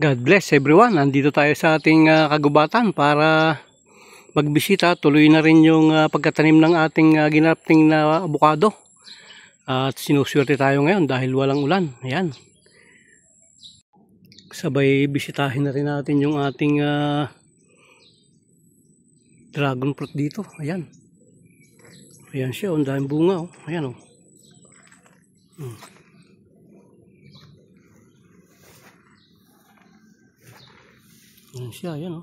God bless everyone. Nandito tayo sa ating kagubatan para magbisita. Tuloy na rin yung pagkatanim ng ating ginapting na abukado. At sinuswerte tayo ngayon dahil walang ulan. Ayan. Sabay bisitahin na rin natin yung ating dragon fruit dito. Ayan. Ayan siya. Ang daming bunga. Oh. Ayan o. Oh. Ayan siya, ayan o.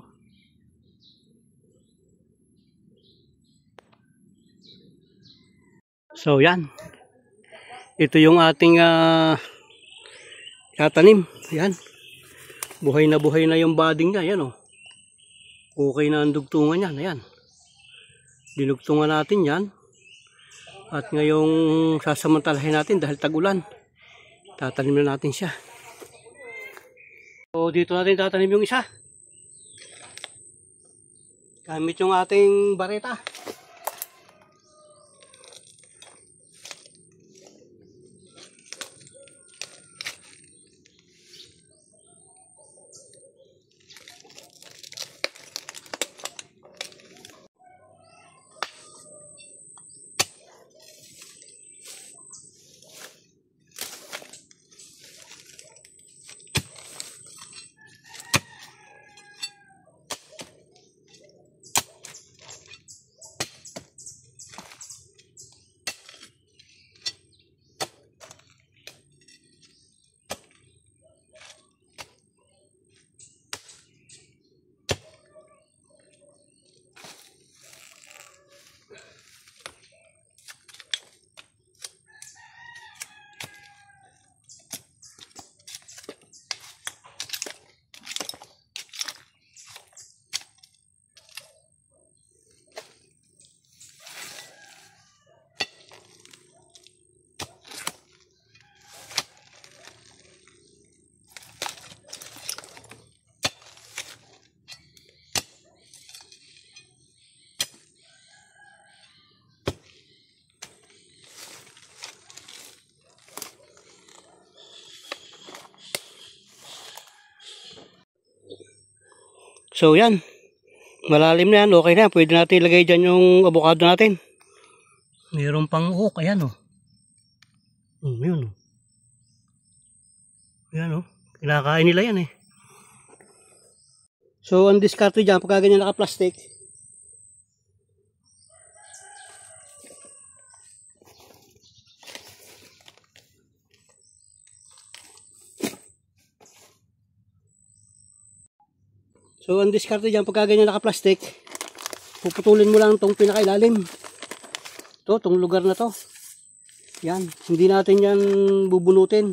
So yan. Ito yung ating tatanim. Ayan. Buhay na yung budding niya. Ayan o. Okay na ang dugtungan yan. Ayan. Dinugtungan natin yan. At ngayong sasamantalahin natin dahil tag-ulan. Tatanim na natin siya. So dito natin tatanim yung isa. Gamit yung ating bareta. So yan, malalim na yan, okay na, pwede natin ilagay dyan yung avocado natin. Mayroon pang hook, ayan o. Yun o. Ayan o, kinakain nila yan eh. So ang diskarte dyan, pagka ganyan naka-plastic, so ang diskarte dyan, pagka ganyan naka-plastic, puputulin mo lang itong pinakailalim. Itong lugar na to. Yan, hindi natin yan bubunutin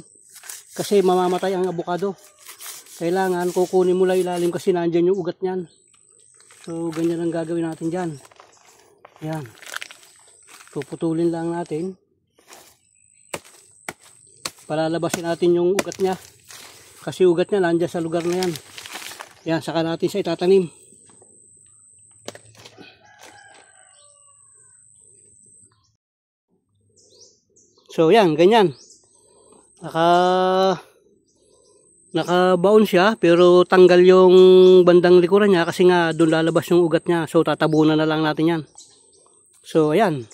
kasi mamamatay ang avocado. Kailangan kukunin mo lang ilalim kasi nandyan yung ugat nyan. So ganyan ang gagawin natin dyan. Yan, puputulin lang natin. Palalabasin natin yung ugat nya kasi ugat nya nandyan sa lugar na yan. Yan, saka natin siya itatanim. So yan, ganyan. Nakabaon siya pero tanggal yung bandang likuran niya kasi nga doon lalabas yung ugat niya. So tatabunan na lang natin yan. So ayan.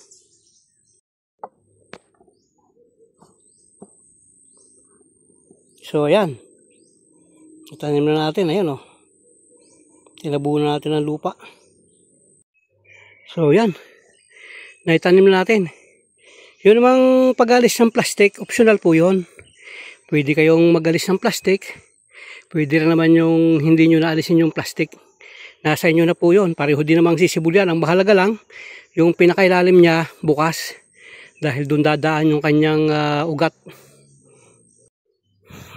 So ayan. Itanim na natin, ayan o. Tinabunan natin ang lupa. So yan. Naitanim na natin. Yun namang pag-alis ng plastic, optional po yun. Pwede kayong mag-alis ng plastic. Pwede rin naman yung hindi nyo naalisin yung plastic. Nasa inyo na po yun. Pareho din namang sisibulyan. Ang mahalaga lang, yung pinakailalim niya bukas. Dahil doon dadaan yung kanyang ugat.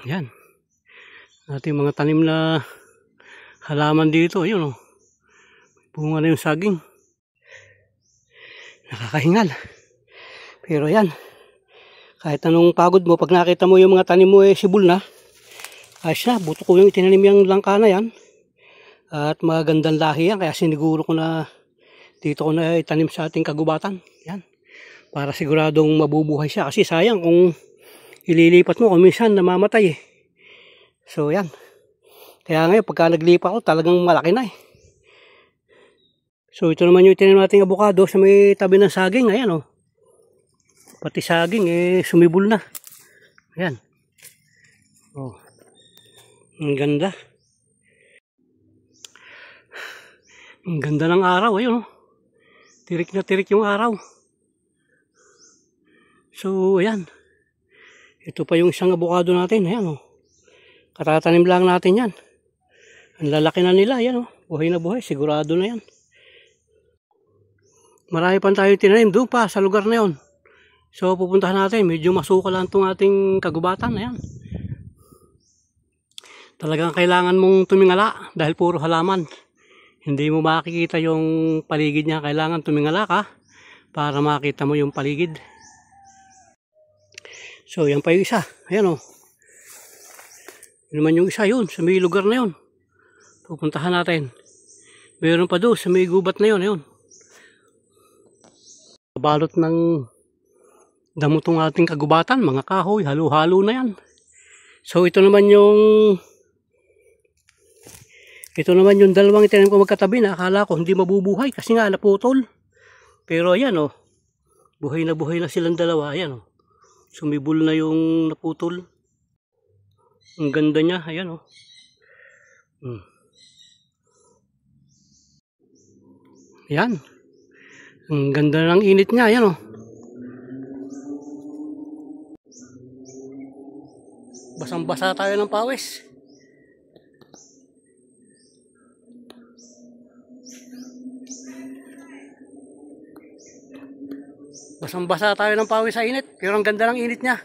Yan. Ating mga tanim na halaman dito. Yun o. Bunga na yung saging. Nakakahingal. Pero yan, kahit anong pagod mo, pag nakita mo yung mga tanim mo sibul na, ayos na, buto ko yung itinanim yung langka na yan. At magandang lahi yan, kaya siniguro ko na dito ko na itanim sa ating kagubatan. Yan, para siguradong mabubuhay siya. Kasi sayang kung ililipat mo, kung minsan namamatay eh. So yan, Kaya ngayon, pagka naglipa ko, talagang malaki na eh. So ito naman yung tinanim nating avocado sa may tabi ng saging. Ayan oh. Pati saging sumibol na. Ayan. Oh. Ang ganda. Ang ganda ng araw. Ayun oh. Tirik na tirik yung araw. So ayan. Ito pa yung isang avocado natin. Ayan oh. Katatanim lang natin yan. Ang lalaki na nila. Ayan oh. Buhay na buhay. Sigurado na yan. Marami pa tayo tinanim doon pa sa lugar na yon. So pupuntahan natin, medyo masuka lang itong ating kagubatan. Ayan. Talagang kailangan mong tumingala dahil puro halaman. Hindi mo makikita yung paligid niya. Kailangan tumingala ka para makita mo yung paligid. So yan pa yung isa. Ayan o. Yun naman yung isa yun, sa may lugar na yun. Pupuntahan natin. Mayroon pa doon sa may gubat na yun. Ayun. Balot ng damo tong ating kagubatan, mga kahoy, halo-halo na yan. So ito naman yung dalawang itanim ko magkatabi na akala ko hindi mabubuhay kasi nga naputol. Pero ayan oh, buhay na silang dalawa. Ayan oh, sumibol na yung naputol. Ang ganda niya, ayan oh. Ayan. Ang ganda ng init niya, ayan oh. Basang-basa tayo ng pawis. Basang-basa tayo ng pawis sa init, pero ang ganda ng init niya.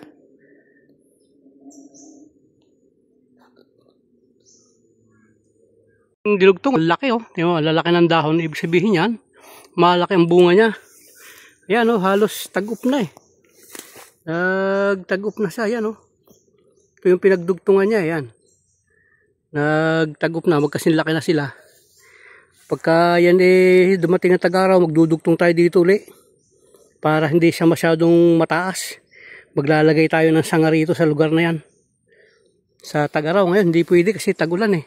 Yung dilugtong, laki oh. Yung lalaki ng dahon, ibig sabihin yan, malaki ang bunga niya. Ayan oh, halos tag-up na eh. Nagtag-up na siya, ayan oh. Ito yung pinagdugtungan niya, ayan. Nagtag-up na, magkasinlaki na sila. Pagka yan dumating ang tag-araw, magdudugtong tayo dito ulit. Para hindi siya masyadong mataas. Maglalagay tayo ng sanga rito sa lugar na yan. Sa tag-araw ngayon, hindi pwede kasi tag-ulan eh.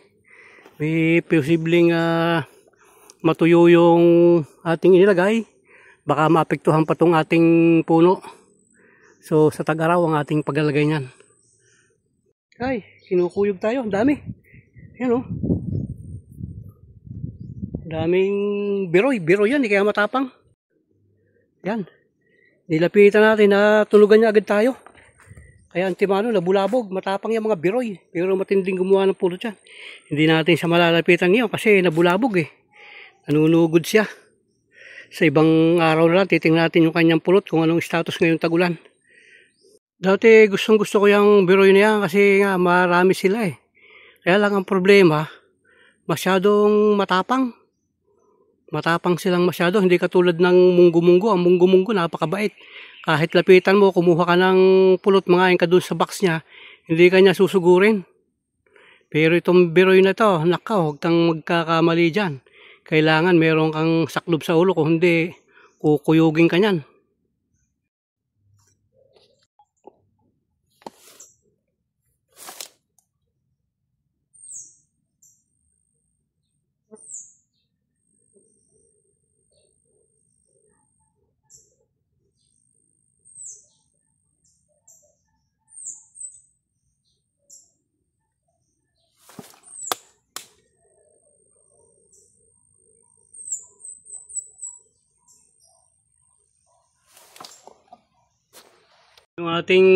May posibleng matuyo yung ating inilagay. Baka maapektuhan pa tong ating puno. So sa tag-araw ang ating paglalagay niyan. Ay, kinukuyog tayo. Ang dami. Ayan oh. Daming biroy. Biroy yan. Hindi kaya matapang. Yan. Nilapitan natin na tulugan niya agad tayo. Kaya antimano, nabulabog. Matapang yung mga biroy. Pero matinding gumawa ng pulot yan. Hindi natin siya malalapitan ngayon kasi nabulabog eh. Nanunugod siya. Sa ibang araw na lang, titingnan natin yung kanyang pulot kung anong status ngayong tagulan. Dati gustong gusto ko yung biroy na yan kasi nga marami sila eh. Kaya lang ang problema, masyadong matapang. Matapang silang masyado, hindi katulad ng munggo-munggo. Ang munggo-munggo napakabait. Kahit lapitan mo, kumuha ka ng pulot, mangain ka dun sa box niya, hindi ka niya susugurin. Pero itong biroy na to, nakaw, huwag kang magkakamali dyan. Kailangan meron kang saklob sa ulo, kung hindi, kukuyugin ka niyan. Yung ating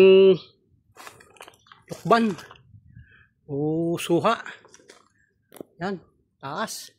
tukban o suha. Yan, taas.